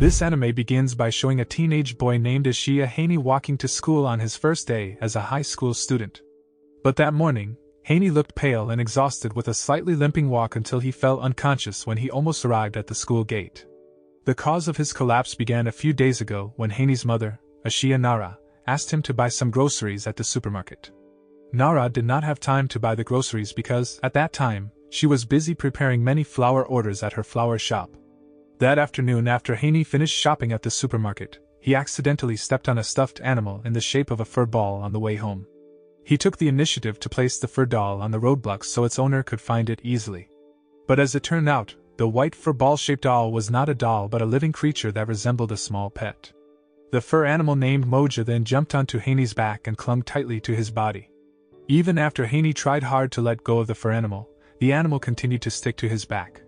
This anime begins by showing a teenage boy named Ashiya walking to school on his first day as a high school student. But that morning, Haney looked pale and exhausted with a slightly limping walk until he fell unconscious when he almost arrived at the school gate. The cause of his collapse began a few days ago when Haney's mother, Ashiya Nara, asked him to buy some groceries at the supermarket. Nara did not have time to buy the groceries because, at that time, she was busy preparing many flower orders at her flower shop. That afternoon, after Haney finished shopping at the supermarket, he accidentally stepped on a stuffed animal in the shape of a fur ball on the way home. He took the initiative to place the fur doll on the roadblocks so its owner could find it easily. But as it turned out, the white fur ball-shaped doll was not a doll but a living creature that resembled a small pet. The fur animal named Moja then jumped onto Haney's back and clung tightly to his body. Even after Haney tried hard to let go of the fur animal, the animal continued to stick to his back.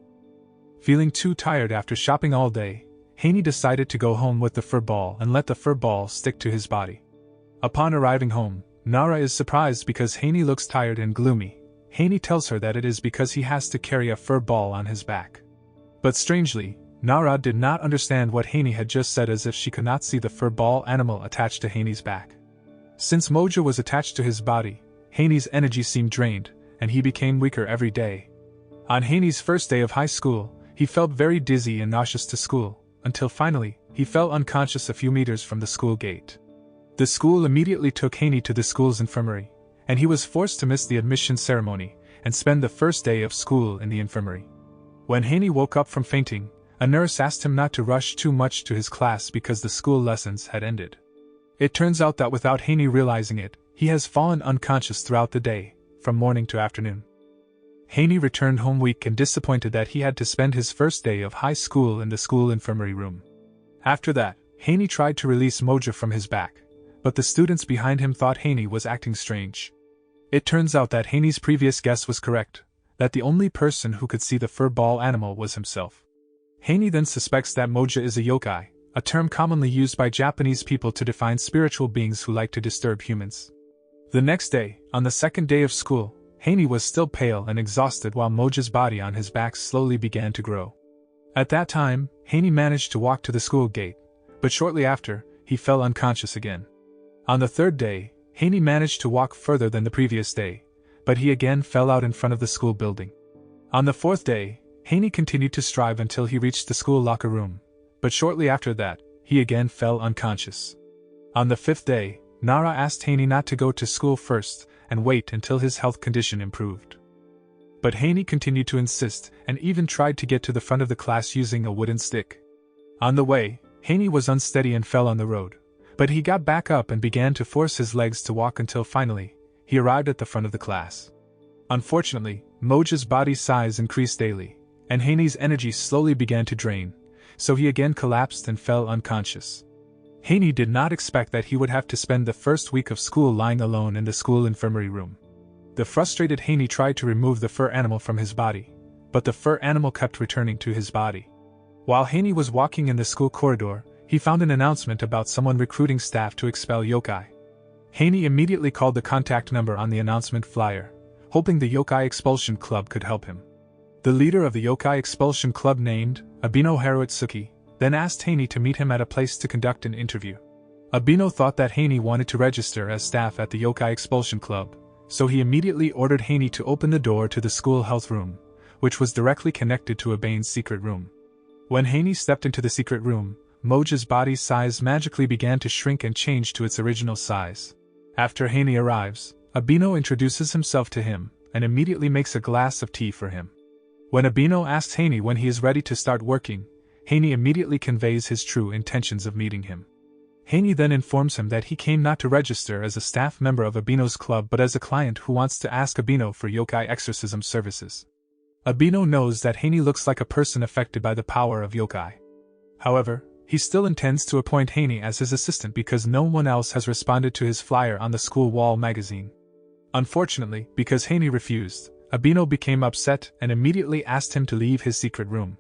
Feeling too tired after shopping all day, Haney decided to go home with the fur ball and let the fur ball stick to his body. Upon arriving home, Nara is surprised because Haney looks tired and gloomy. Haney tells her that it is because he has to carry a fur ball on his back. But strangely, Nara did not understand what Haney had just said, as if she could not see the fur ball animal attached to Haney's back. Since Moja was attached to his body, Haney's energy seemed drained, and he became weaker every day. On Haney's first day of high school, he felt very dizzy and nauseous to school, until finally, he fell unconscious a few meters from the school gate. The school immediately took Haney to the school's infirmary, and he was forced to miss the admission ceremony and spend the first day of school in the infirmary. When Haney woke up from fainting, a nurse asked him not to rush too much to his class because the school lessons had ended. It turns out that without Haney realizing it, he has fallen unconscious throughout the day, from morning to afternoon. Haney returned home weak and disappointed that he had to spend his first day of high school in the school infirmary room. After that, Haney tried to release Moja from his back, but the students behind him thought Haney was acting strange. It turns out that Haney's previous guess was correct, that the only person who could see the fur ball animal was himself. Haney then suspects that Moja is a yokai, a term commonly used by Japanese people to define spiritual beings who like to disturb humans. The next day, on the second day of school, Haney was still pale and exhausted while Moja's body on his back slowly began to grow. At that time, Haney managed to walk to the school gate, but shortly after, he fell unconscious again. On the third day, Haney managed to walk further than the previous day, but he again fell out in front of the school building. On the fourth day, Haney continued to strive until he reached the school locker room, but shortly after that, he again fell unconscious. On the fifth day, Nara asked Haney not to go to school first and wait until his health condition improved. But Haney continued to insist and even tried to get to the front of the class using a wooden stick. On the way, Haney was unsteady and fell on the road, but he got back up and began to force his legs to walk until finally, he arrived at the front of the class. Unfortunately, Moja's body size increased daily, and Haney's energy slowly began to drain, so he again collapsed and fell unconscious. Haney did not expect that he would have to spend the first week of school lying alone in the school infirmary room. The frustrated Haney tried to remove the fur animal from his body, but the fur animal kept returning to his body. While Haney was walking in the school corridor, he found an announcement about someone recruiting staff to expel yokai. Haney immediately called the contact number on the announcement flyer, hoping the Yokai Expulsion Club could help him. The leader of the Yokai Expulsion Club, named Abino Haruitsuki, then asked Haney to meet him at a place to conduct an interview. Abino thought that Haney wanted to register as staff at the Yokai Expulsion Club, so he immediately ordered Haney to open the door to the school health room, which was directly connected to Abane's secret room. When Haney stepped into the secret room, Moja's body size magically began to shrink and change to its original size. After Haney arrives, Abino introduces himself to him and immediately makes a glass of tea for him. When Abino asks Haney when he is ready to start working, Haney immediately conveys his true intentions of meeting him. Haney then informs him that he came not to register as a staff member of Abino's club but as a client who wants to ask Abino for yokai exorcism services. Abino knows that Haney looks like a person affected by the power of yokai. However, he still intends to appoint Haney as his assistant because no one else has responded to his flyer on the school wall magazine. Unfortunately, because Haney refused, Abino became upset and immediately asked him to leave his secret room.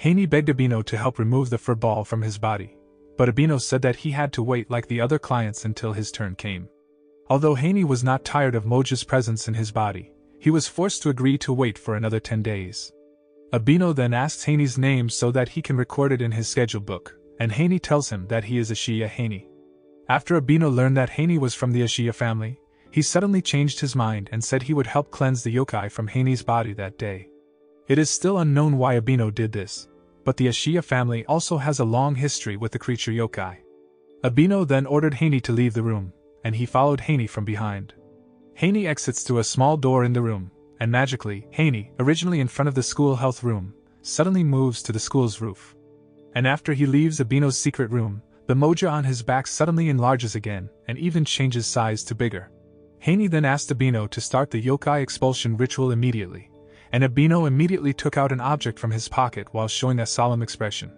Haney begged Abino to help remove the fur ball from his body, but Abino said that he had to wait like the other clients until his turn came. Although Haney was not tired of Moja's presence in his body, he was forced to agree to wait for another 10 days. Abino then asks Haney's name so that he can record it in his schedule book, and Haney tells him that he is Ashiya Haney. After Abino learned that Haney was from the Ashiya family, he suddenly changed his mind and said he would help cleanse the yokai from Haney's body that day. It is still unknown why Abino did this, but the Ashiya family also has a long history with the creature yokai. Abino then ordered Haney to leave the room, and he followed Haney from behind. Haney exits through a small door in the room, and magically, Haney, originally in front of the school health room, suddenly moves to the school's roof. And after he leaves Abino's secret room, the Moja on his back suddenly enlarges again, and even changes size to bigger. Haney then asked Abino to start the yokai expulsion ritual immediately, and Abino immediately took out an object from his pocket while showing a solemn expression.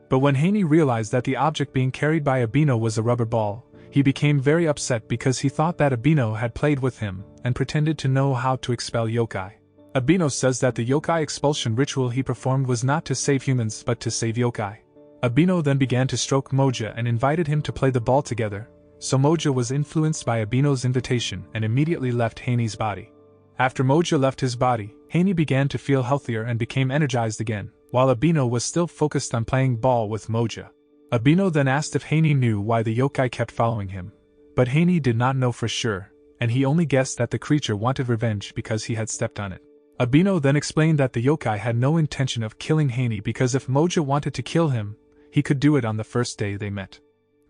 But when Haney realized that the object being carried by Abino was a rubber ball, he became very upset because he thought that Abino had played with him and pretended to know how to expel yokai. Abino says that the yokai expulsion ritual he performed was not to save humans but to save yokai. Abino then began to stroke Moja and invited him to play the ball together, so Moja was influenced by Abino's invitation and immediately left Haney's body. After Moja left his body, Haney began to feel healthier and became energized again, while Abino was still focused on playing ball with Moja. Abino then asked if Haney knew why the yokai kept following him, but Haney did not know for sure, and he only guessed that the creature wanted revenge because he had stepped on it. Abino then explained that the yokai had no intention of killing Haney because if Moja wanted to kill him, he could do it on the first day they met.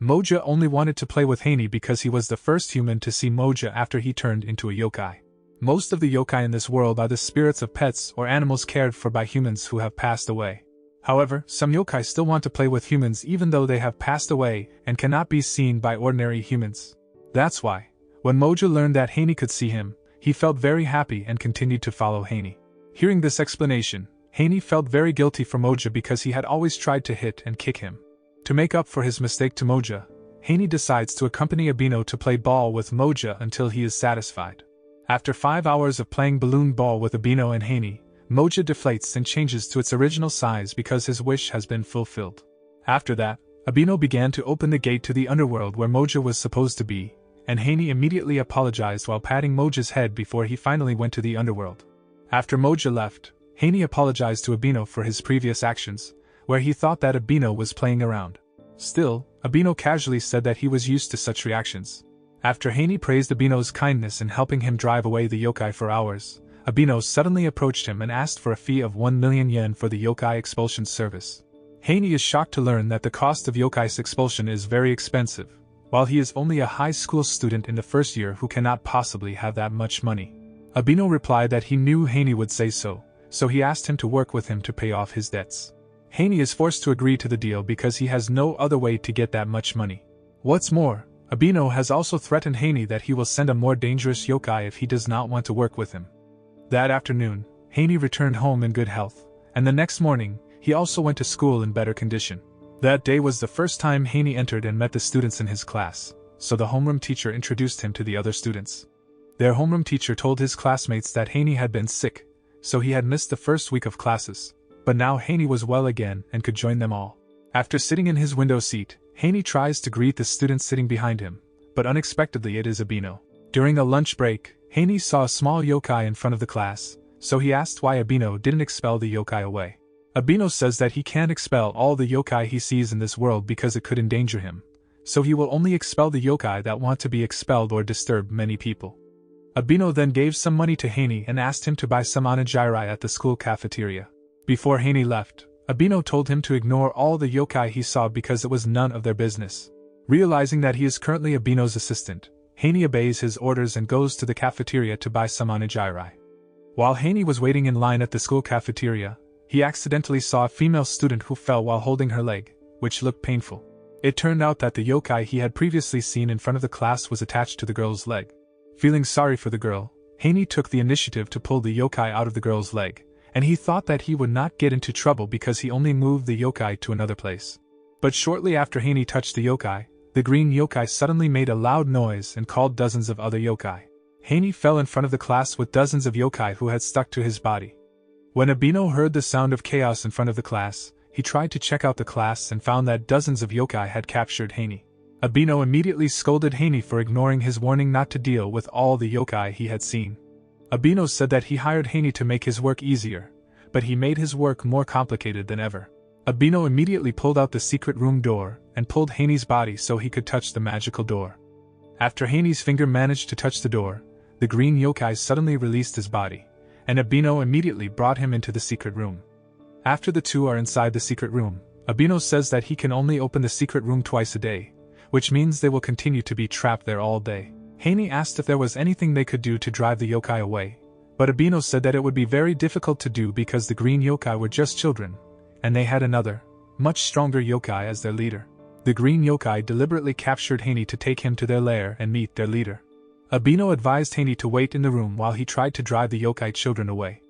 Moja only wanted to play with Haney because he was the first human to see Moja after he turned into a yokai. Most of the yokai in this world are the spirits of pets or animals cared for by humans who have passed away. However, some yokai still want to play with humans even though they have passed away and cannot be seen by ordinary humans. That's why, when Moja learned that Haney could see him, he felt very happy and continued to follow Haney. Hearing this explanation, Haney felt very guilty for Moja because he had always tried to hit and kick him. To make up for his mistake to Moja, Haney decides to accompany Abino to play ball with Moja until he is satisfied. After 5 hours of playing balloon ball with Abino and Haney, Moja deflates and changes to its original size because his wish has been fulfilled. After that, Abino began to open the gate to the underworld where Moja was supposed to be, and Haney immediately apologized while patting Moja's head before he finally went to the underworld. After Moja left, Haney apologized to Abino for his previous actions, where he thought that Abino was playing around. Still, Abino casually said that he was used to such reactions. After Haney praised Abino's kindness in helping him drive away the yokai for hours, Abino suddenly approached him and asked for a fee of 1 million yen for the yokai expulsion service. Haney is shocked to learn that the cost of yokai's expulsion is very expensive, while he is only a high school student in the first year who cannot possibly have that much money. Abino replied that he knew Haney would say so he asked him to work with him to pay off his debts. Haney is forced to agree to the deal because he has no other way to get that much money. What's more, Abino has also threatened Haney that he will send a more dangerous yokai if he does not want to work with him. That afternoon, Haney returned home in good health, and the next morning, he also went to school in better condition. That day was the first time Haney entered and met the students in his class, so the homeroom teacher introduced him to the other students. Their homeroom teacher told his classmates that Haney had been sick, so he had missed the first week of classes, but now Haney was well again and could join them all. After sitting in his window seat, Haney tries to greet the student sitting behind him, but unexpectedly it is Abino. During a lunch break, Haney saw a small yokai in front of the class, so he asked why Abino didn't expel the yokai away. Abino says that he can't expel all the yokai he sees in this world because it could endanger him, so he will only expel the yokai that want to be expelled or disturb many people. Abino then gave some money to Haney and asked him to buy some onigiri at the school cafeteria. Before Haney left, Abino told him to ignore all the yokai he saw because it was none of their business. Realizing that he is currently Abino's assistant, Haney obeys his orders and goes to the cafeteria to buy some onigiri. While Haney was waiting in line at the school cafeteria, he accidentally saw a female student who fell while holding her leg, which looked painful. It turned out that the yokai he had previously seen in front of the class was attached to the girl's leg. Feeling sorry for the girl, Haney took the initiative to pull the yokai out of the girl's leg, and he thought that he would not get into trouble because he only moved the yokai to another place. But shortly after Haney touched the yokai, the green yokai suddenly made a loud noise and called dozens of other yokai. Haney fell in front of the class with dozens of yokai who had stuck to his body. When Abino heard the sound of chaos in front of the class, he tried to check out the class and found that dozens of yokai had captured Haney. Abino immediately scolded Haney for ignoring his warning not to deal with all the yokai he had seen. Abino said that he hired Haney to make his work easier, but he made his work more complicated than ever. Abino immediately pulled out the secret room door and pulled Haney's body so he could touch the magical door. After Haney's finger managed to touch the door, the green yokai suddenly released his body, and Abino immediately brought him into the secret room. After the two are inside the secret room, Abino says that he can only open the secret room twice a day, which means they will continue to be trapped there all day. Haney asked if there was anything they could do to drive the yokai away, but Abino said that it would be very difficult to do because the green yokai were just children, and they had another, much stronger yokai as their leader. The green yokai deliberately captured Haney to take him to their lair and meet their leader. Abino advised Haney to wait in the room while he tried to drive the yokai children away.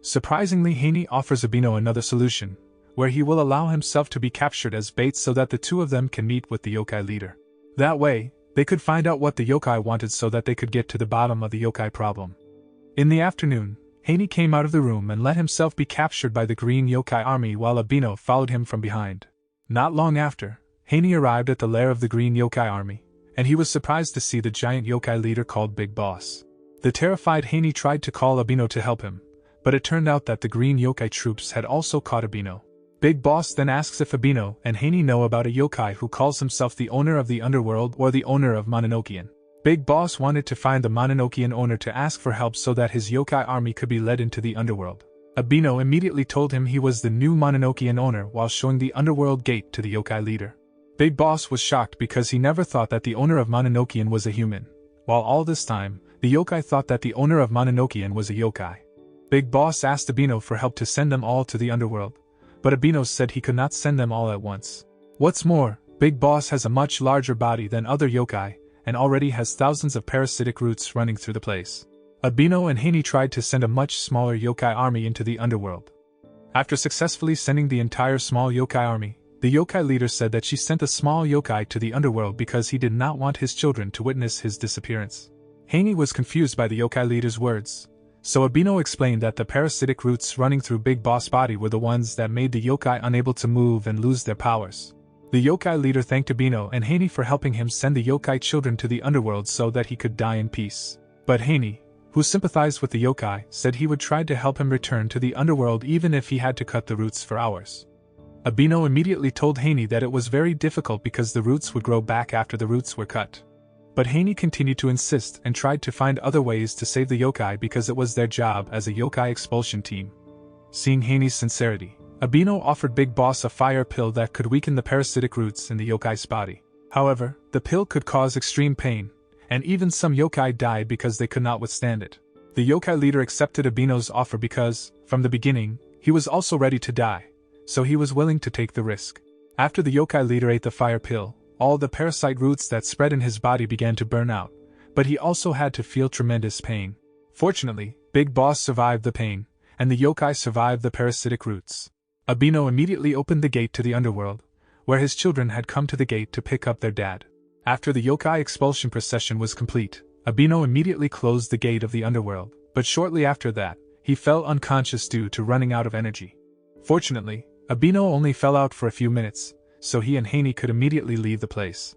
Surprisingly, Haney offers Abino another solution, where he will allow himself to be captured as bait so that the two of them can meet with the yokai leader. That way, they could find out what the yokai wanted so that they could get to the bottom of the yokai problem. In the afternoon, Haney came out of the room and let himself be captured by the green yokai army while Abino followed him from behind. Not long after, Haney arrived at the lair of the green yokai army, and he was surprised to see the giant yokai leader called Big Boss. The terrified Haney tried to call Abino to help him, but it turned out that the green yokai troops had also caught Abino. Big Boss then asks if Abino and Haney know about a yokai who calls himself the owner of the underworld or the owner of Mononokean. Big Boss wanted to find the Mononokean owner to ask for help so that his yokai army could be led into the underworld. Abino immediately told him he was the new Mononokean owner while showing the underworld gate to the yokai leader. Big Boss was shocked because he never thought that the owner of Mononokean was a human, while all this time, the yokai thought that the owner of Mononokean was a yokai. Big Boss asked Abino for help to send them all to the underworld, but Abino said he could not send them all at once. What's more, Big Boss has a much larger body than other yokai, and already has thousands of parasitic roots running through the place. Abino and Haney tried to send a much smaller yokai army into the underworld. After successfully sending the entire small yokai army, the yokai leader said that she sent a small yokai to the underworld because he did not want his children to witness his disappearance. Haney was confused by the yokai leader's words, so Abino explained that the parasitic roots running through Big Boss' body were the ones that made the yokai unable to move and lose their powers. The yokai leader thanked Abino and Haney for helping him send the yokai children to the underworld so that he could die in peace. But Haney, who sympathized with the yokai, said he would try to help him return to the underworld even if he had to cut the roots for hours. Abino immediately told Haney that it was very difficult because the roots would grow back after the roots were cut. But Haney continued to insist and tried to find other ways to save the yokai because it was their job as a yokai expulsion team. Seeing Haney's sincerity, Abino offered Big Boss a fire pill that could weaken the parasitic roots in the yokai's body. However, the pill could cause extreme pain, and even some yokai died because they could not withstand it. The yokai leader accepted Abino's offer because, from the beginning, he was also ready to die, so he was willing to take the risk. After the yokai leader ate the fire pill, all the parasite roots that spread in his body began to burn out, but he also had to feel tremendous pain. Fortunately, Big Boss survived the pain, and the yokai survived the parasitic roots. Abino immediately opened the gate to the underworld, where his children had come to the gate to pick up their dad. After the yokai expulsion procession was complete, Abino immediately closed the gate of the underworld, but shortly after that, he fell unconscious due to running out of energy. Fortunately, Abino only fell out for a few minutes, so he and Haney could immediately leave the place.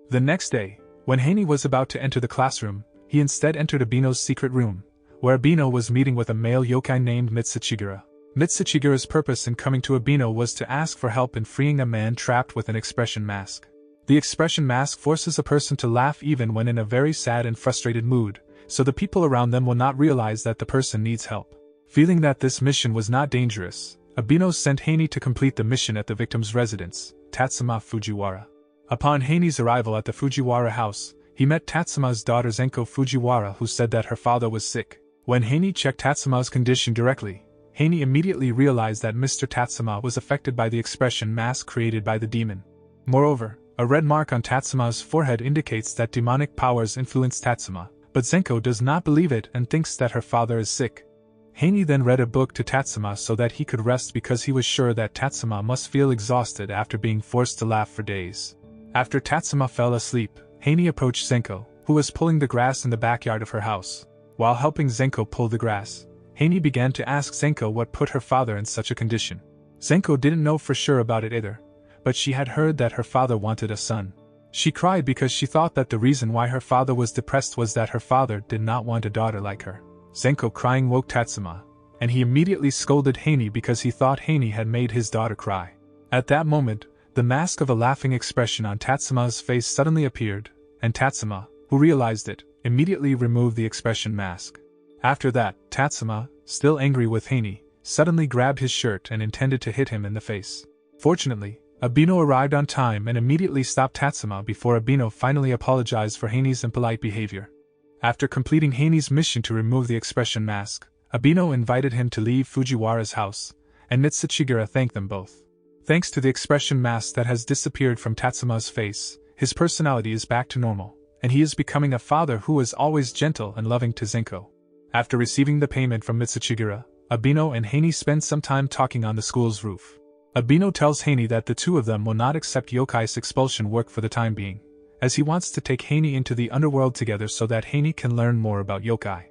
The next day, when Haney was about to enter the classroom, he instead entered Abino's secret room, where Abino was meeting with a male yokai named Mitsuchigura. Mitsuchigura's purpose in coming to Abino was to ask for help in freeing a man trapped with an expression mask. The expression mask forces a person to laugh even when in a very sad and frustrated mood, so the people around them will not realize that the person needs help. Feeling that this mission was not dangerous, Abino sent Haney to complete the mission at the victim's residence, Tatsuma Fujiwara. Upon Haney's arrival at the Fujiwara house, he met Tatsuma's daughter Zenko Fujiwara, who said that her father was sick. When Haney checked Tatsuma's condition directly, Haney immediately realized that Mr. Tatsuma was affected by the expression mask created by the demon. Moreover, a red mark on Tatsuma's forehead indicates that demonic powers influence Tatsuma, but Zenko does not believe it and thinks that her father is sick. Haney then read a book to Tatsuma so that he could rest because he was sure that Tatsuma must feel exhausted after being forced to laugh for days. After Tatsuma fell asleep, Haney approached Zenko, who was pulling the grass in the backyard of her house. While helping Zenko pull the grass, Haney began to ask Zenko what put her father in such a condition. Zenko didn't know for sure about it either, but she had heard that her father wanted a son. She cried because she thought that the reason why her father was depressed was that her father did not want a daughter like her. Zenko crying woke Tatsuma, and he immediately scolded Haney because he thought Haney had made his daughter cry. At that moment, the mask of a laughing expression on Tatsuma's face suddenly appeared, and Tatsuma, who realized it, immediately removed the expression mask. After that, Tatsuma, still angry with Haney, suddenly grabbed his shirt and intended to hit him in the face. Fortunately, Abino arrived on time and immediately stopped Tatsuma before Abino finally apologized for Haney's impolite behavior. After completing Haney's mission to remove the expression mask, Abino invited him to leave Fujiwara's house, and Mitsuchigura thanked them both. Thanks to the expression mask that has disappeared from Tatsuma's face, his personality is back to normal, and he is becoming a father who is always gentle and loving to Zenko. After receiving the payment from Mitsuchigura, Abino and Haney spend some time talking on the school's roof. Abino tells Haney that the two of them will not accept Yokai's expulsion work for the time being, as he wants to take Haney into the underworld together so that Haney can learn more about yokai.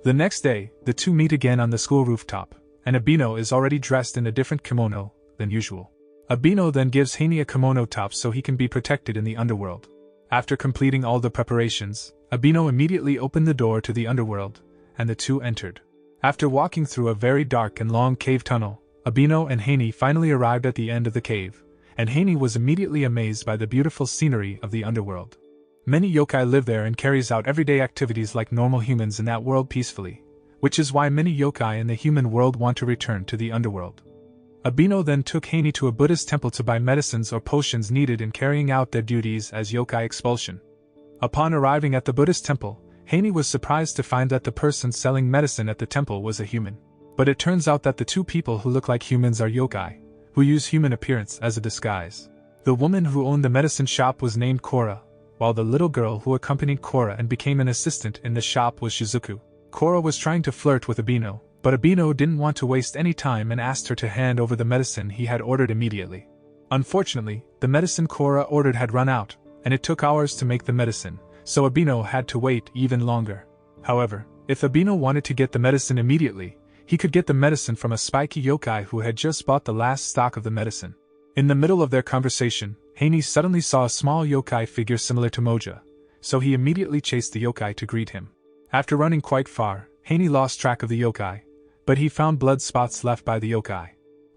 The next day, the two meet again on the school rooftop, and Abino is already dressed in a different kimono than usual. Abino then gives Haney a kimono top so he can be protected in the underworld. After completing all the preparations, Abino immediately opened the door to the underworld, and the two entered. After walking through a very dark and long cave tunnel, Abino and Haney finally arrived at the end of the cave, and Haney was immediately amazed by the beautiful scenery of the underworld. Many yokai live there and carries out everyday activities like normal humans in that world peacefully, which is why many yokai in the human world want to return to the underworld. Abino then took Haney to a Buddhist temple to buy medicines or potions needed in carrying out their duties as yokai expulsion. Upon arriving at the Buddhist temple, Haney was surprised to find that the person selling medicine at the temple was a human. But it turns out that the two people who look like humans are yokai, who use human appearance as a disguise. The woman who owned the medicine shop was named Kora, while the little girl who accompanied Kora and became an assistant in the shop was Shizuku. Kora was trying to flirt with Abino, but Abino didn't want to waste any time and asked her to hand over the medicine he had ordered immediately. Unfortunately, the medicine Kora ordered had run out, and it took hours to make the medicine, so Abino had to wait even longer. However, if Abino wanted to get the medicine immediately, he could get the medicine from a spiky yokai who had just bought the last stock of the medicine. In the middle of their conversation, Haney suddenly saw a small yokai figure similar to Moja, so he immediately chased the yokai to greet him. After running quite far, Haney lost track of the yokai, but he found blood spots left by the yokai.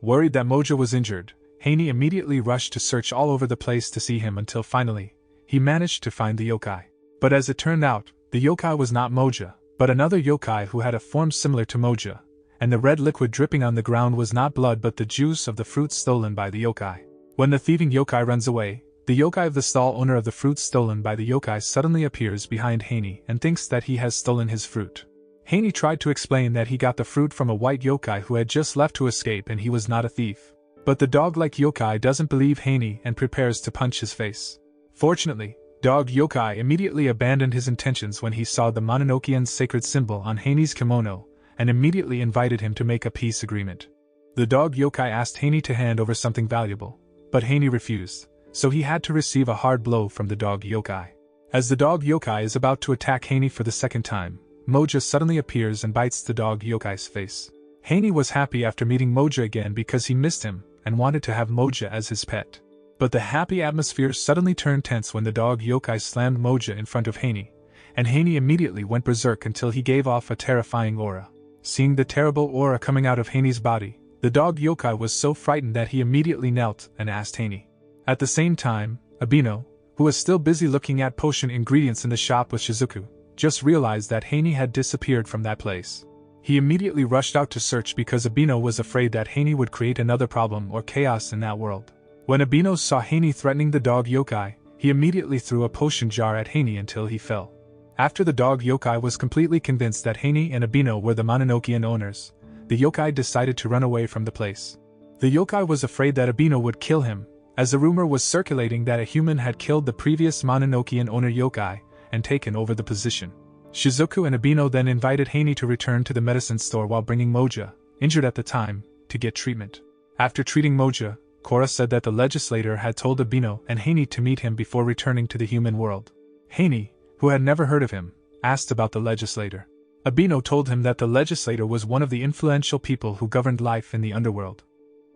Worried that Moja was injured, Haney immediately rushed to search all over the place to see him until finally, he managed to find the yokai. But as it turned out, the yokai was not Moja, but another yokai who had a form similar to Moja, and the red liquid dripping on the ground was not blood but the juice of the fruit stolen by the yokai. When the thieving yokai runs away, the yokai of the stall owner of the fruit stolen by the yokai suddenly appears behind Haney and thinks that he has stolen his fruit. Haney tried to explain that he got the fruit from a white yokai who had just left to escape and he was not a thief. But the dog-like yokai doesn't believe Haney and prepares to punch his face. Fortunately, Dog Yokai immediately abandoned his intentions when he saw the Mononokean's sacred symbol on Haney's kimono, and immediately invited him to make a peace agreement. The dog yokai asked Haney to hand over something valuable, but Haney refused, so he had to receive a hard blow from the dog yokai. As the dog yokai is about to attack Haney for the second time, Moja suddenly appears and bites the dog yokai's face. Haney was happy after meeting Moja again because he missed him and wanted to have Moja as his pet. But the happy atmosphere suddenly turned tense when the dog yokai slammed Moja in front of Haney, and Haney immediately went berserk until he gave off a terrifying aura. Seeing the terrible aura coming out of Haney's body, the dog yokai was so frightened that he immediately knelt and asked Haney. At the same time, Abino, who was still busy looking at potion ingredients in the shop with Shizuku, just realized that Haney had disappeared from that place. He immediately rushed out to search because Abino was afraid that Haney would create another problem or chaos in that world. When Abino saw Haney threatening the dog yokai, he immediately threw a potion jar at Haney until he fell. After the dog yokai was completely convinced that Haney and Abino were the Mononokean owners, the yokai decided to run away from the place. The yokai was afraid that Abino would kill him, as a rumor was circulating that a human had killed the previous Mononokean owner yokai and taken over the position. Shizuku and Abino then invited Haney to return to the medicine store while bringing Moja, injured at the time, to get treatment. After treating Moja, Kora said that the Legislator had told Abino and Haney to meet him before returning to the human world. Haney, who had never heard of him, asked about the Legislator. Abino told him that the Legislator was one of the influential people who governed life in the underworld.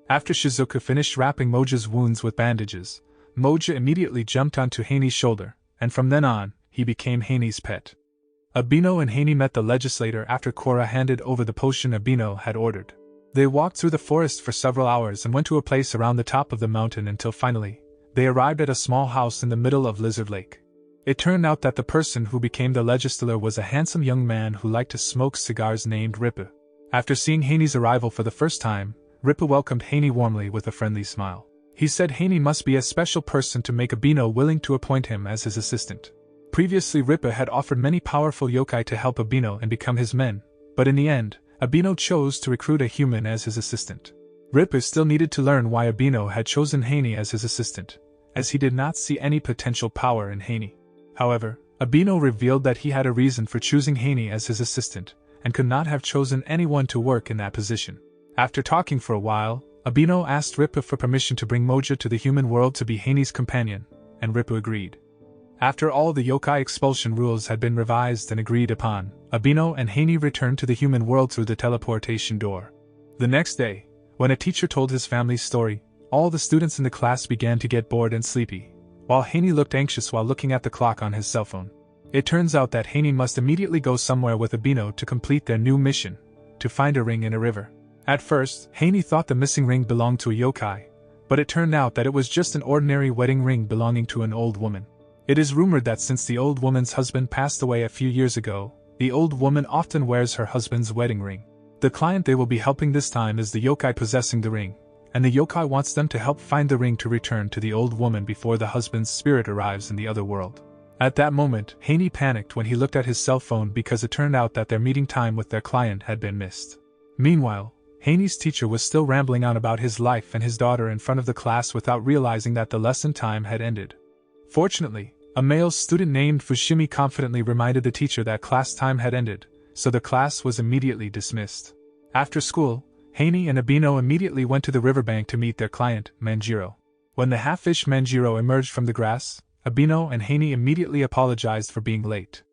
After Shizuku finished wrapping Moja's wounds with bandages, Moja immediately jumped onto Haney's shoulder, and from then on, he became Haney's pet. Abino and Haney met the Legislator after Cora handed over the potion Abino had ordered. They walked through the forest for several hours and went to a place around the top of the mountain until finally, they arrived at a small house in the middle of Lizard Lake. It turned out that the person who became the Legislator was a handsome young man who liked to smoke cigars named Rippa. After seeing Haney's arrival for the first time, Rippa welcomed Haney warmly with a friendly smile. He said Haney must be a special person to make Abino willing to appoint him as his assistant. Previously Rippa had offered many powerful yokai to help Abino and become his men, but in the end, Abino chose to recruit a human as his assistant. Rippa still needed to learn why Abino had chosen Haney as his assistant, as he did not see any potential power in Haney. However, Abino revealed that he had a reason for choosing Haney as his assistant, and could not have chosen anyone to work in that position. After talking for a while, Abino asked Rippa for permission to bring Moja to the human world to be Haney's companion, and Rippa agreed. After all the yokai expulsion rules had been revised and agreed upon, Abino and Haney returned to the human world through the teleportation door. The next day, when a teacher told his family's story, all the students in the class began to get bored and sleepy, while Haney looked anxious while looking at the clock on his cell phone. It turns out that Haney must immediately go somewhere with Abino to complete their new mission, to find a ring in a river. At first, Haney thought the missing ring belonged to a yokai, but it turned out that it was just an ordinary wedding ring belonging to an old woman. It is rumored that since the old woman's husband passed away a few years ago, the old woman often wears her husband's wedding ring. The client they will be helping this time is the yokai possessing the ring, and the yokai wants them to help find the ring to return to the old woman before the husband's spirit arrives in the other world. At that moment, Haney panicked when he looked at his cell phone because it turned out that their meeting time with their client had been missed. Meanwhile, Haney's teacher was still rambling on about his life and his daughter in front of the class without realizing that the lesson time had ended. Fortunately, a male student named Fushimi confidently reminded the teacher that class time had ended, so the class was immediately dismissed. After school, Haney and Abino immediately went to the riverbank to meet their client, Manjiro. When the half-fish Manjiro emerged from the grass, Abino and Haney immediately apologized for being late.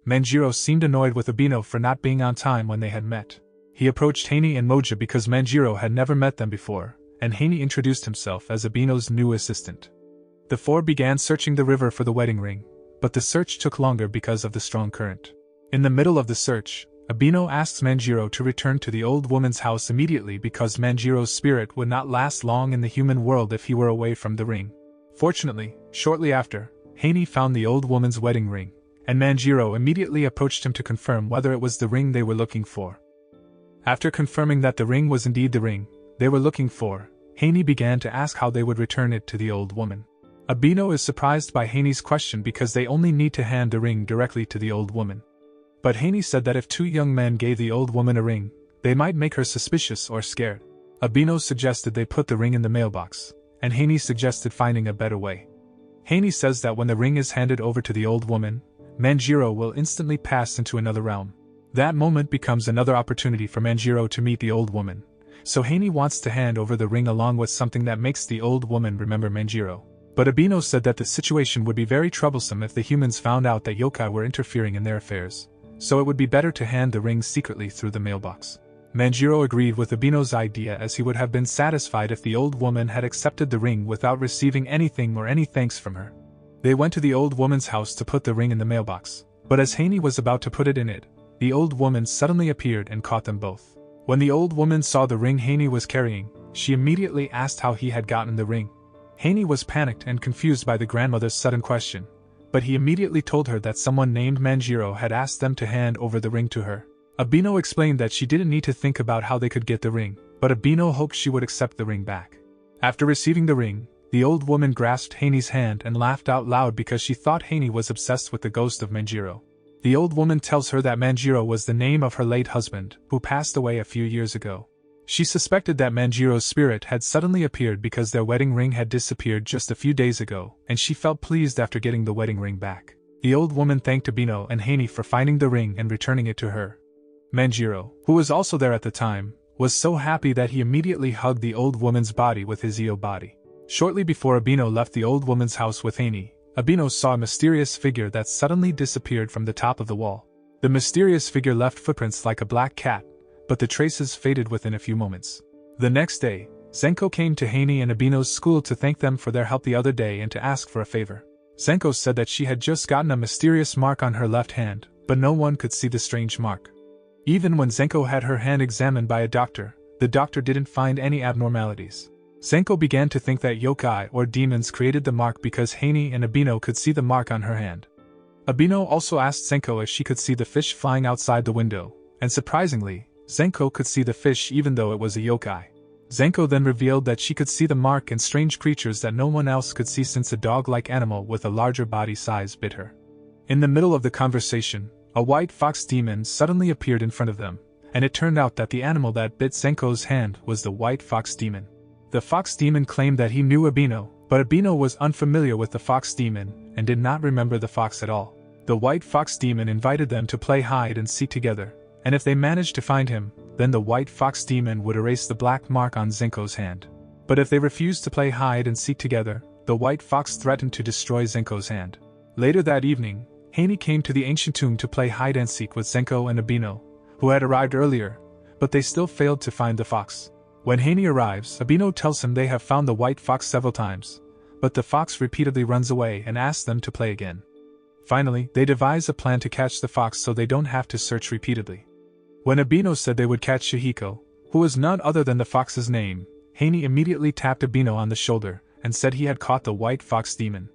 Manjiro seemed annoyed with Abino for not being on time when they had met. He approached Haney and Moja because Manjiro had never met them before, and Haney introduced himself as Abino's new assistant. The four began searching the river for the wedding ring, but the search took longer because of the strong current. In the middle of the search, Abino asks Manjiro to return to the old woman's house immediately because Manjiro's spirit would not last long in the human world if he were away from the ring. Fortunately, shortly after, Haney found the old woman's wedding ring, and Manjiro immediately approached him to confirm whether it was the ring they were looking for. After confirming that the ring was indeed the ring they were looking for, Haney began to ask how they would return it to the old woman. Abino is surprised by Haney's question because they only need to hand the ring directly to the old woman. But Haney said that if two young men gave the old woman a ring, they might make her suspicious or scared. Abino suggested they put the ring in the mailbox, and Haney suggested finding a better way. Haney says that when the ring is handed over to the old woman, Manjiro will instantly pass into another realm. That moment becomes another opportunity for Manjiro to meet the old woman, so Haney wants to hand over the ring along with something that makes the old woman remember Manjiro. But Abino said that the situation would be very troublesome if the humans found out that yokai were interfering in their affairs, so it would be better to hand the ring secretly through the mailbox. Manjiro agreed with Abino's idea as he would have been satisfied if the old woman had accepted the ring without receiving anything or any thanks from her. They went to the old woman's house to put the ring in the mailbox, but as Haney was about to put it in it, the old woman suddenly appeared and caught them both. When the old woman saw the ring Haney was carrying, she immediately asked how he had gotten the ring. Haney was panicked and confused by the grandmother's sudden question, but he immediately told her that someone named Manjiro had asked them to hand over the ring to her. Abino explained that she didn't need to think about how they could get the ring, but Abino hoped she would accept the ring back. After receiving the ring, the old woman grasped Haney's hand and laughed out loud because she thought Haney was obsessed with the ghost of Manjiro. The old woman tells her that Manjiro was the name of her late husband, who passed away a few years ago. She suspected that Manjiro's spirit had suddenly appeared because their wedding ring had disappeared just a few days ago, and she felt pleased after getting the wedding ring back. The old woman thanked Abino and Haney for finding the ring and returning it to her. Manjiro, who was also there at the time, was so happy that he immediately hugged the old woman's body with his eo body. Shortly before Abino left the old woman's house with Haney, Abino saw a mysterious figure that suddenly disappeared from the top of the wall. The mysterious figure left footprints like a black cat, but the traces faded within a few moments. The next day, Zenko came to Haney and Abino's school to thank them for their help the other day and to ask for a favor. Zenko said that she had just gotten a mysterious mark on her left hand, but no one could see the strange mark. Even when Zenko had her hand examined by a doctor, the doctor didn't find any abnormalities. Zenko began to think that yokai or demons created the mark because Hani and Abino could see the mark on her hand. Abino also asked Zenko if she could see the fish flying outside the window, and surprisingly, Zenko could see the fish even though it was a yokai. Zenko then revealed that she could see the mark and strange creatures that no one else could see since a dog-like animal with a larger body size bit her. In the middle of the conversation, a white fox demon suddenly appeared in front of them, and it turned out that the animal that bit Zenko's hand was the white fox demon. The fox demon claimed that he knew Abino, but Abino was unfamiliar with the fox demon and did not remember the fox at all. The white fox demon invited them to play hide and seek together, and if they managed to find him, then the white fox demon would erase the black mark on Zenko's hand. But if they refused to play hide and seek together, the white fox threatened to destroy Zenko's hand. Later that evening, Hani came to the ancient tomb to play hide and seek with Zenko and Abino, who had arrived earlier, but they still failed to find the fox. When Hani arrives, Abino tells him they have found the white fox several times, but the fox repeatedly runs away and asks them to play again. Finally, they devise a plan to catch the fox so they don't have to search repeatedly. When Abino said they would catch Yahiko, who was none other than the fox's name, Hani immediately tapped Abino on the shoulder and said he had caught the white fox demon.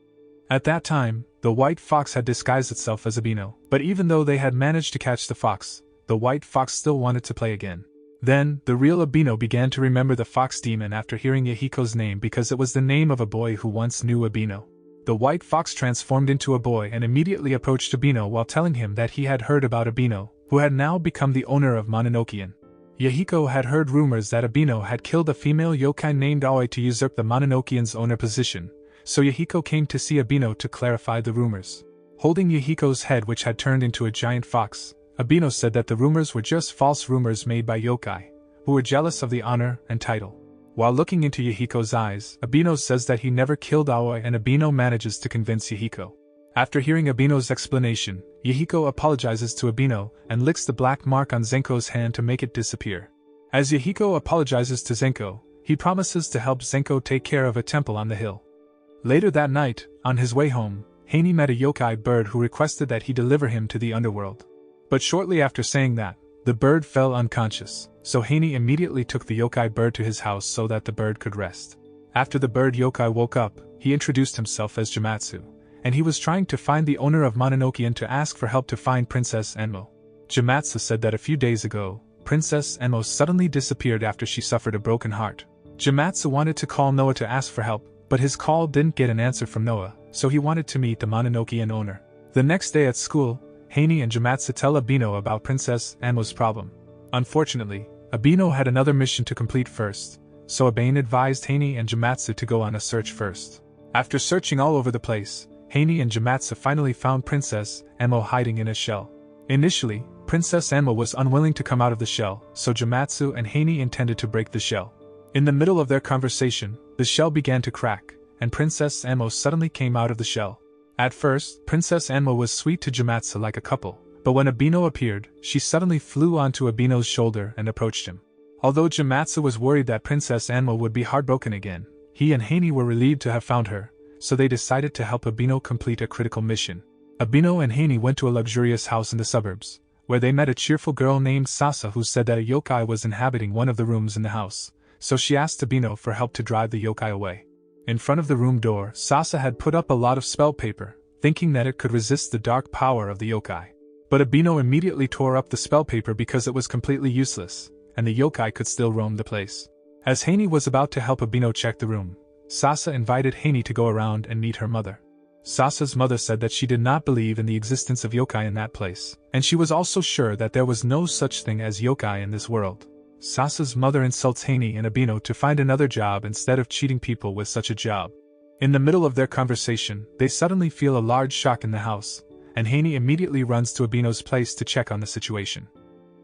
At that time, the white fox had disguised itself as Abino, but even though they had managed to catch the fox, the white fox still wanted to play again. Then, the real Abino began to remember the fox demon after hearing Yahiko's name because it was the name of a boy who once knew Abino. The white fox transformed into a boy and immediately approached Abino while telling him that he had heard about Abino, who had now become the owner of Mononokean. Yahiko had heard rumors that Abino had killed a female yokai named Aoi to usurp the Mononokean's owner position, so Yahiko came to see Abino to clarify the rumors. Holding Yahiko's head, which had turned into a giant fox, Abino said that the rumors were just false rumors made by yokai, who were jealous of the honor and title. While looking into Yahiko's eyes, Abino says that he never killed Aoi and Abino manages to convince Yahiko. After hearing Abino's explanation, Yahiko apologizes to Abino and licks the black mark on Zenko's hand to make it disappear. As Yahiko apologizes to Zenko, he promises to help Zenko take care of a temple on the hill. Later that night, on his way home, Hani met a yokai bird who requested that he deliver him to the underworld. But shortly after saying that, the bird fell unconscious, so Hani immediately took the yokai bird to his house so that the bird could rest. After the bird yokai woke up, he introduced himself as Jamatsu, and he was trying to find the owner of Mononokean to ask for help to find Princess Enmo. Jamatsu said that a few days ago, Princess Enmo suddenly disappeared after she suffered a broken heart. Jamatsu wanted to call Noah to ask for help, but his call didn't get an answer from Noah, so he wanted to meet the Mononokean owner. The next day at school, Hani and Jamatsu tell Abino about Princess Enmo's problem. Unfortunately, Abino had another mission to complete first, so Abane advised Hani and Jamatsu to go on a search first. After searching all over the place, Hani and Jamatsu finally found Princess Enmo hiding in a shell. Initially, Princess Enmo was unwilling to come out of the shell, so Jamatsu and Hani intended to break the shell. In the middle of their conversation, the shell began to crack, and Princess Enmo suddenly came out of the shell. At first, Princess Enmo was sweet to Jamatsu like a couple, but when Abino appeared, she suddenly flew onto Abino's shoulder and approached him. Although Jamatsu was worried that Princess Enmo would be heartbroken again, he and Hani were relieved to have found her, so they decided to help Abino complete a critical mission. Abino and Hani went to a luxurious house in the suburbs, where they met a cheerful girl named Sasa who said that a yokai was inhabiting one of the rooms in the house, so she asked Abino for help to drive the yokai away. In front of the room door, Sasa had put up a lot of spell paper, thinking that it could resist the dark power of the yokai. But Abino immediately tore up the spell paper because it was completely useless, and the yokai could still roam the place. As Hani was about to help Abino check the room, Sasa invited Hani to go around and meet her mother. Sasa's mother said that she did not believe in the existence of yokai in that place, and she was also sure that there was no such thing as yokai in this world. Sasa's mother insults Hani and Abino to find another job instead of cheating people with such a job. In the middle of their conversation, they suddenly feel a large shock in the house, and Hani immediately runs to Abino's place to check on the situation.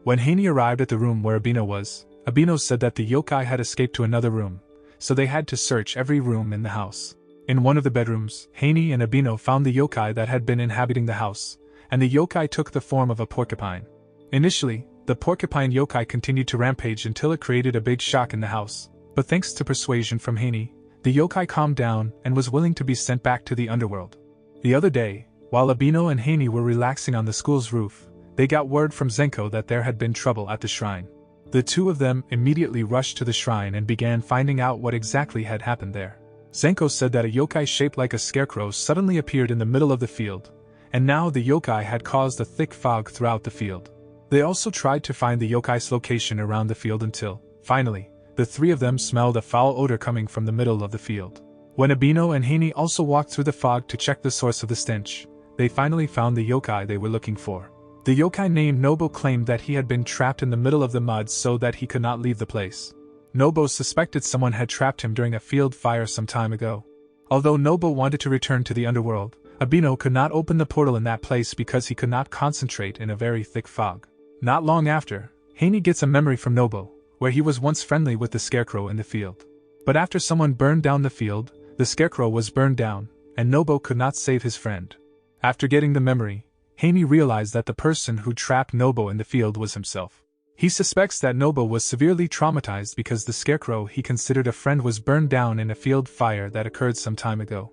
When Hani arrived at the room where Abino was, Abino said that the yokai had escaped to another room, so they had to search every room in the house. In one of the bedrooms, Hani and Abino found the yokai that had been inhabiting the house, and the yokai took the form of a porcupine. Initially, the porcupine yokai continued to rampage until it created a big shock in the house, but thanks to persuasion from Hani, the yokai calmed down and was willing to be sent back to the underworld. The other day, While Abino and Haney were relaxing on the school's roof, they got word from Zenko that there had been trouble at the shrine. The two of them immediately rushed to the shrine and began finding out what exactly had happened there. Zenko said that a yokai shaped like a scarecrow suddenly appeared in the middle of the field, and now the yokai had caused a thick fog throughout the field. They also tried to find the yokai's location around the field until, finally, the three of them smelled a foul odor coming from the middle of the field. When Abino and Haney also walked through the fog to check the source of the stench, they finally found the yokai they were looking for. The yokai named Nobo claimed that he had been trapped in the middle of the mud so that he could not leave the place. Nobo suspected someone had trapped him during a field fire some time ago. Although Nobo wanted to return to the underworld, Abino could not open the portal in that place because he could not concentrate in a very thick fog. Not long after, Haney gets a memory from Nobo, where he was once friendly with the scarecrow in the field. But after someone burned down the field, the scarecrow was burned down, and Nobo could not save his friend. After getting the memory, Haney realized that the person who trapped Nobo in the field was himself. He suspects that Nobo was severely traumatized because the scarecrow he considered a friend was burned down in a field fire that occurred some time ago.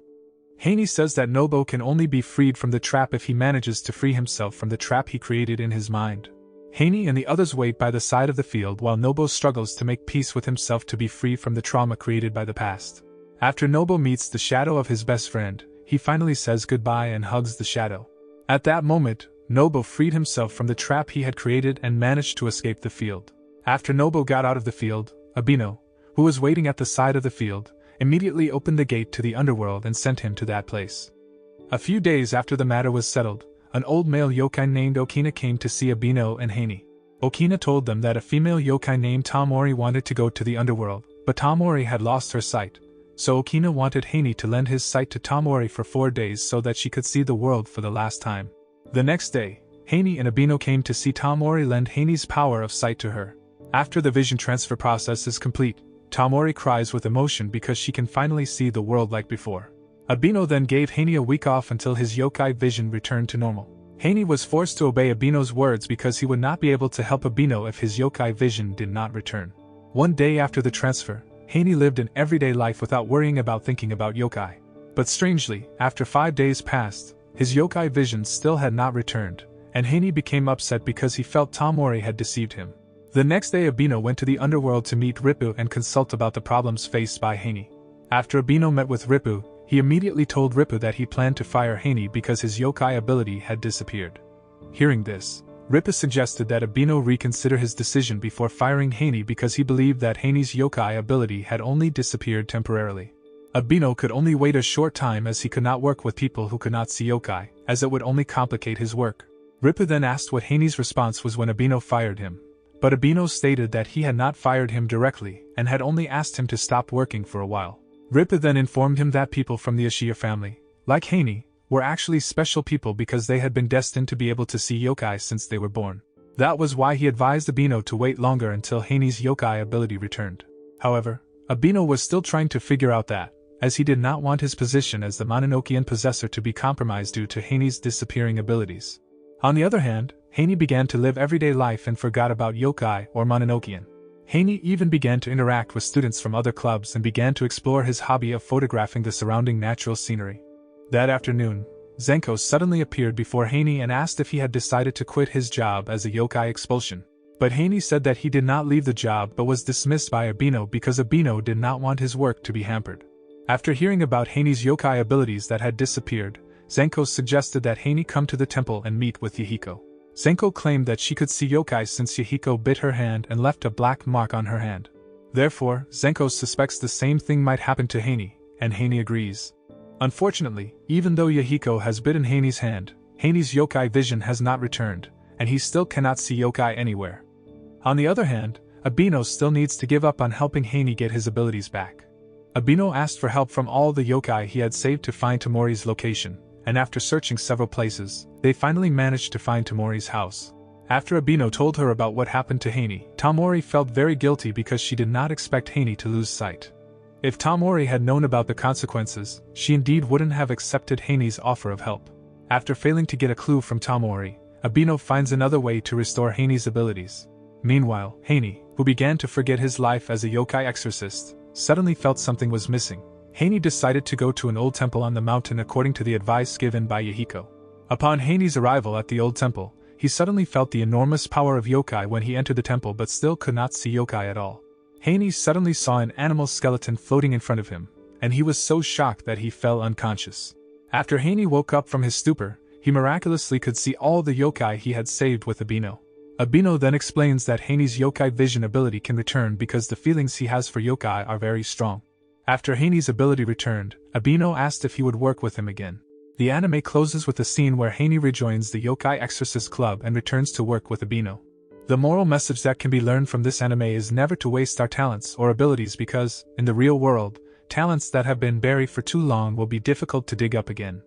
Haney says that Nobo can only be freed from the trap if he manages to free himself from the trap he created in his mind. Haney and the others wait by the side of the field while Nobo struggles to make peace with himself to be free from the trauma created by the past. After Nobo meets the shadow of his best friend, he finally says goodbye and hugs the shadow. At that moment, Nobo freed himself from the trap he had created and managed to escape the field. After Nobo got out of the field, Abino, who was waiting at the side of the field, immediately opened the gate to the underworld and sent him to that place. A few days after the matter was settled, an old male yokai named Okina came to see Abino and Haney. Okina told them that a female yokai named Tamori wanted to go to the underworld, but Tamori had lost her sight. So Okina wanted Haney to lend his sight to Tamori for 4 days so that she could see the world for the last time. The next day, Haney and Abino came to see Tamori lend Haney's power of sight to her. After the vision transfer process is complete, Tamori cries with emotion because she can finally see the world like before. Abino then gave Haney a week off until his yokai vision returned to normal. Haney was forced to obey Abino's words because he would not be able to help Abino if his yokai vision did not return. One day after the transfer, Haney lived an everyday life without worrying about thinking about yokai. But strangely, after 5 days passed, his yokai vision still had not returned, and Haney became upset because he felt Tamori had deceived him. The next day Abino went to the underworld to meet Ripu and consult about the problems faced by Haney. After Abino met with Ripu, he immediately told Ripu that he planned to fire Haney because his yokai ability had disappeared. Hearing this, Ripu suggested that Abino reconsider his decision before firing Haney because he believed that Haney's yokai ability had only disappeared temporarily. Abino could only wait a short time as he could not work with people who could not see yokai, as it would only complicate his work. Ripu then asked what Haney's response was when Abino fired him, but Abino stated that he had not fired him directly and had only asked him to stop working for a while. Ripu then informed him that people from the Ashiya family, like Haney, were actually special people because they had been destined to be able to see yokai since they were born. That was why he advised Abino to wait longer until Haney's yokai ability returned. However, Abino was still trying to figure out that, as he did not want his position as the Mononokean possessor to be compromised due to Haney's disappearing abilities. On the other hand, Haney began to live everyday life and forgot about yokai or Mononokean. Haney even began to interact with students from other clubs and began to explore his hobby of photographing the surrounding natural scenery. That afternoon, Zenko suddenly appeared before Haney and asked if he had decided to quit his job as a yokai expulsion. But Haney said that he did not leave the job but was dismissed by Abino because Abino did not want his work to be hampered. After hearing about Haney's yokai abilities that had disappeared, Zenko suggested that Haney come to the temple and meet with Yahiko. Zenko claimed that she could see yokai since Yahiko bit her hand and left a black mark on her hand. Therefore, Zenko suspects the same thing might happen to Haney, and Haney agrees. Unfortunately, even though Yahiko has bitten Haney's hand, Haney's yokai vision has not returned, and he still cannot see yokai anywhere. On the other hand, Abino still needs to give up on helping Haney get his abilities back. Abino asked for help from all the yokai he had saved to find Tamori's location, and after searching several places, they finally managed to find Tamori's house. After Abino told her about what happened to Haney, Tamori felt very guilty because she did not expect Haney to lose sight. If Tamori had known about the consequences, she indeed wouldn't have accepted Haney's offer of help. After failing to get a clue from Tamori, Abino finds another way to restore Haney's abilities. Meanwhile, Haney, who began to forget his life as a yokai exorcist, suddenly felt something was missing. Haney decided to go to an old temple on the mountain according to the advice given by Yahiko. Upon Haney's arrival at the old temple, he suddenly felt the enormous power of yokai when he entered the temple but still could not see yokai at all. Haney suddenly saw an animal skeleton floating in front of him, and he was so shocked that he fell unconscious. After Haney woke up from his stupor, he miraculously could see all the yokai he had saved with Abino. Abino then explains that Haney's yokai vision ability can return because the feelings he has for yokai are very strong. After Haney's ability returned, Abino asked if he would work with him again. The anime closes with a scene where Haney rejoins the Yokai Exorcist Club and returns to work with Abino. The moral message that can be learned from this anime is never to waste our talents or abilities because, in the real world, talents that have been buried for too long will be difficult to dig up again.